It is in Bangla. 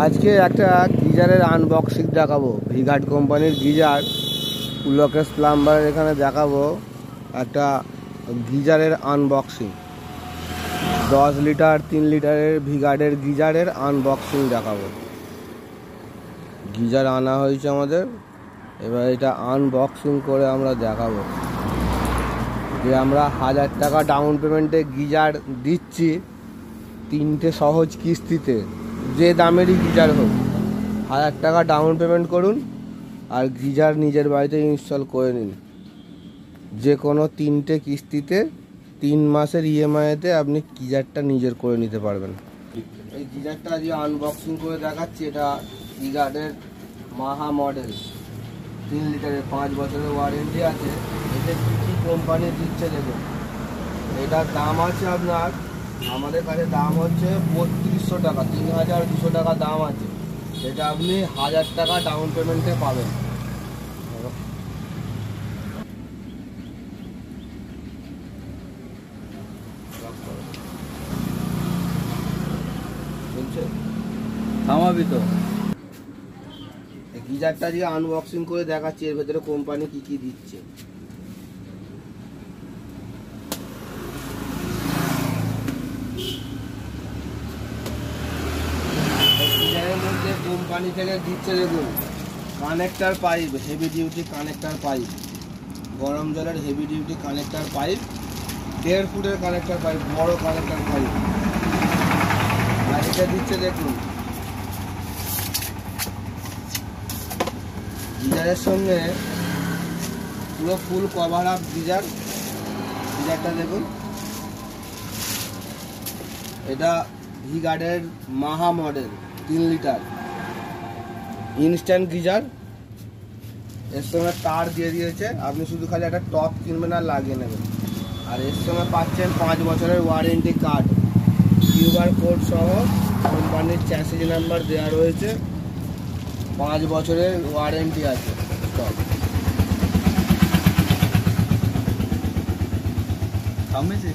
আজকে একটা গিজারের আনবক্সিং দেখাবো। ভিগার্ড কোম্পানির গিজার, পুলকেশ প্লাম্বারের এখানে দেখাবো একটা গিজারের আনবক্সিং। 10 লিটার 3 লিটারের ভিগার্ডের গিজারের আনবক্সিং দেখাবো। গিজার আনা হয়েছে আমাদের, এবার এটা আনবক্সিং করে আমরা দেখাবো যে আমরা 1000 টাকা ডাউন পেমেন্টে গিজার দিচ্ছি 3টে সহজ কিস্তিতে। যে দামেরই গিজার হোক 1000 টাকা ডাউন পেমেন্ট করুন আর গিজার নিজের বাড়িতে ইনস্টল করে নিন। যে কোনো 3টে কিস্তিতে 3 মাসের ইএমআইতে আপনি গিজারটা নিজের করে নিতে পারবেন। এই গিজারটা আজকে আনবক্সিং করে দেখাচ্ছি। এটা ভিগার্ডের মাহা মডেল, 3 লিটারের, 5 বছরের ওয়ারেন্টি আছে। এতে কী কী কোম্পানি দিচ্ছে দেখুন। এটার দাম আছে আপনার, আমাদের কাছে দাম হচ্ছে 3200 টাকা, 3200 টাকা দাম আছে। এটা আপনি 1000 টাকা ডাউন পেমেন্টে পাবেন। থামাবি তো। গিজারটা দিয়ে আনবক্সিং করে দেখাচ্ছি এর ভেতরে কোম্পানি কি কি দিচ্ছে। গিজারের মধ্যে কোম্পানি থেকে দিচ্ছে দেখুন connector pipe, heavy duty connector pipe, গরম জলের হেভি ডিউটি কানেক্টার পাইপ, 1.5 ফুটের কানেক্টার পাইপ, বড় কানেক্টার পাইপ। আর এটা দিচ্ছে দেখুন গিজারের সঙ্গে পুরো ফুল কভার আপ গিজারটা দেখুন। এটা ভিগার্ডের মাহা মডেল, 3 লিটার ইনস্ট্যান্ট গিজার। এর সঙ্গে তার দিয়ে দিয়েছে, আপনি শুধু খালি একটা টপ কিনবেন আর লাগিয়ে নেবেন। আর এর সঙ্গে পাচ্ছেন 5 বছরের ওয়ারেন্টি কার্ড, কিউআর কোড সহ। কোম্পানির চ্যাসিজ নাম্বার দেওয়া রয়েছে, 5 বছরের ওয়ারেন্টি আছে। থামেছে।